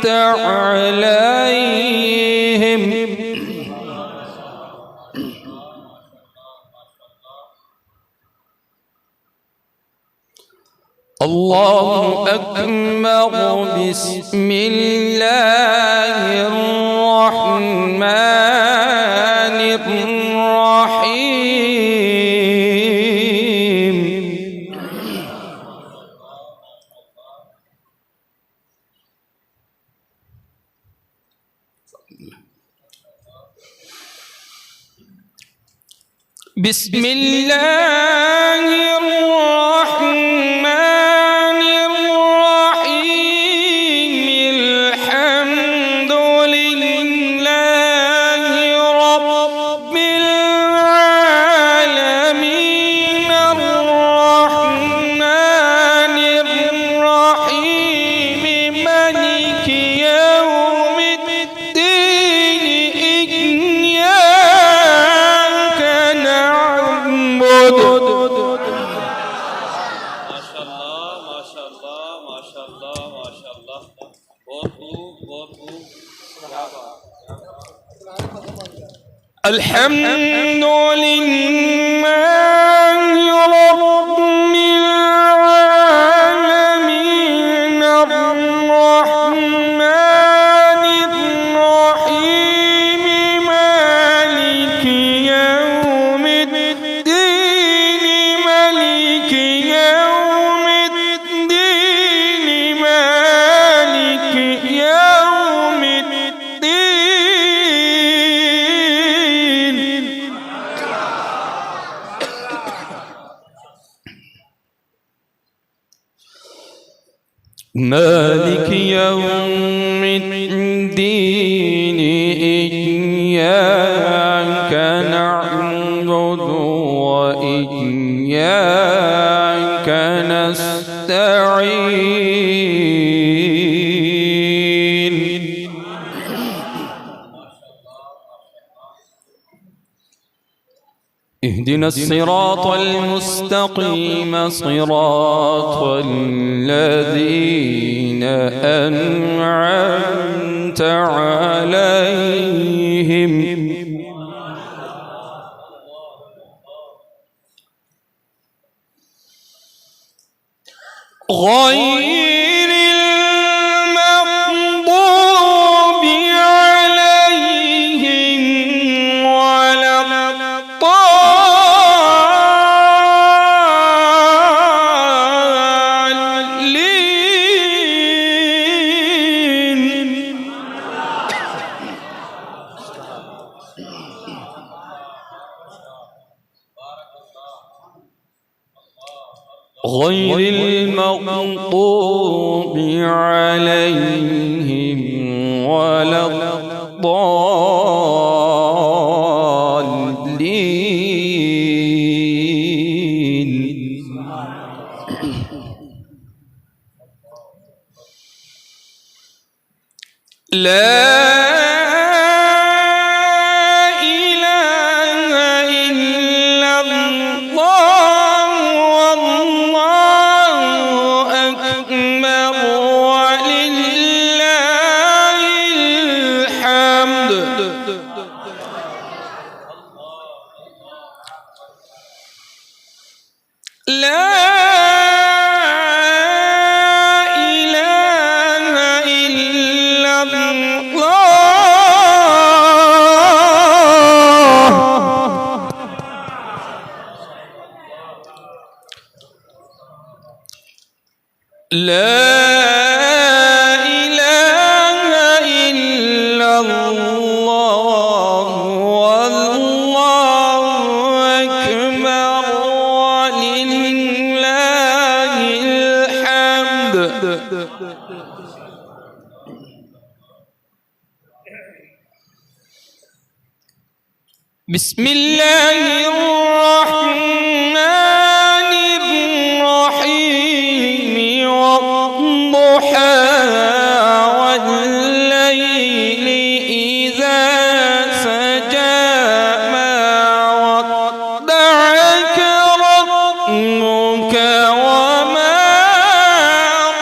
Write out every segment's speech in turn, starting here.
عليهم الله أكبر. بسم الله الرحمن الرحيم. بسم الله الرحمن الرحيم. الحمد لله رب العالمين الرحمن الرحيم مالك يوم الدين إياك نعبد. الحمد لله رب العالمين الرحمن الرحيم مالك يوم الدين مالك يوم الدين مالك يوم مالك يوم الدين إياك نعبد وإياك نستعين. اهدنا الصراط المستقيم صراط الذين أنعمت عليهم غير المغضوب عليهم ولا غير المغضوب عليهم ولا الضالين. لا بسم الله الرحمن الرحيم والضحى والليل إذا سجى ما ودعك ربك وما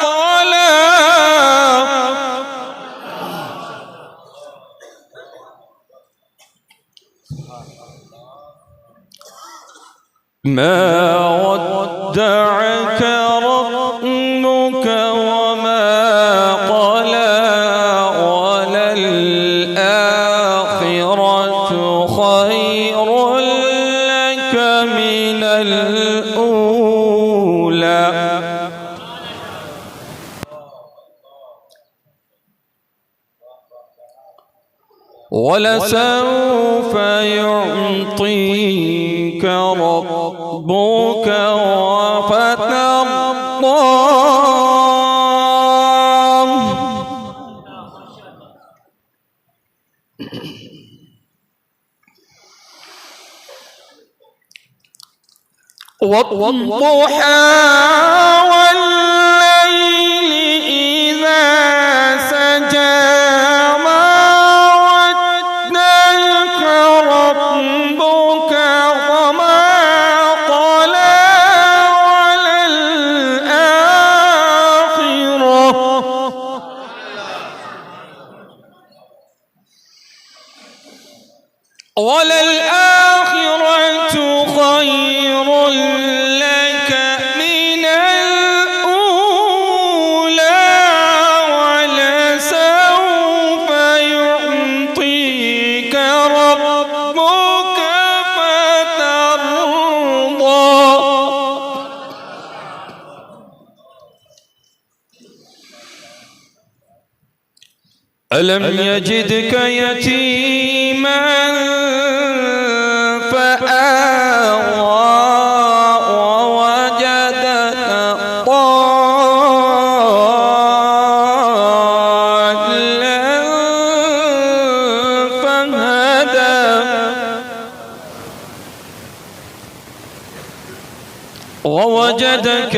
قلى ما ودعك ربك وما قلى وللآخرة خير لك من الأولى ولسوف يعطيك ربك فترضى والضحى والليل إذا سجى وللآخرة خير لك من الأولى ولسوف يعطيك ربك فترضى ألم يجدك يتيما فآوى ووجدك ضالا فهدى ووجدك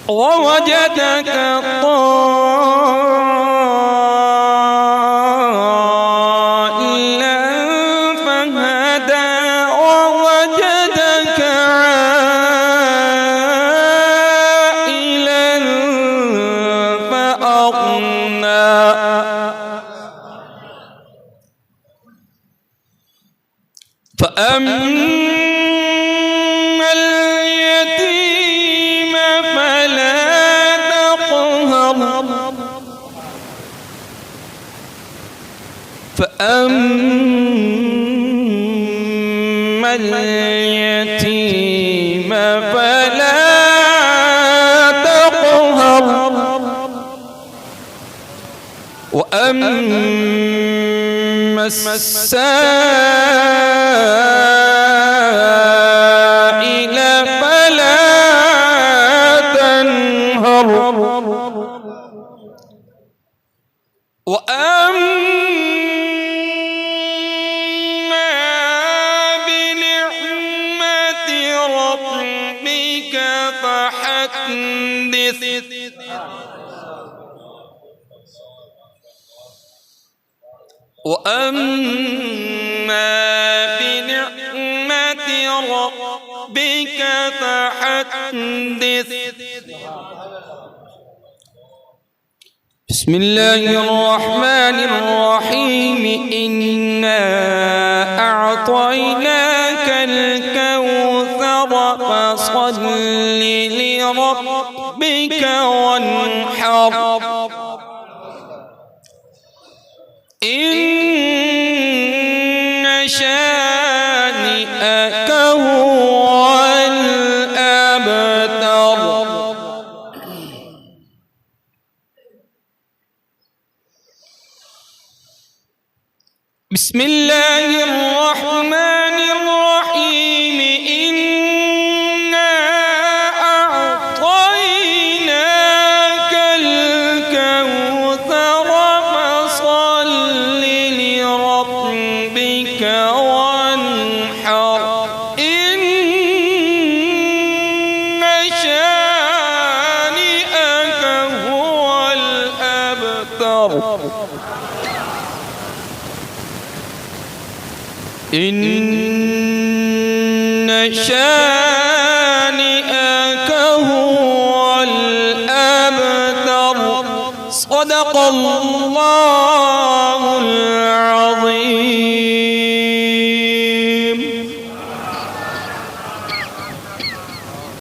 ووجدك ضالا فهدى ووجدك عائلا فأغنى فأما اليتيم فلا تقهر فأما اليتيم فلا تقهر وأما السائل فلا تنهر وأما بنعمة ربك فحدث وأما بنعمة ربك فحدث بسم الله الرحمن الرحيم إنا أعطيناك الكوثر فصل لربك وانحر إن شانئك هو الأبتر بسم الله الرحمن الرحيم إنا أعطيناك الكوثر فصل لربك وانحر إن شانئك هو الأبتر إن شانئك هو الأبتر. صدق الله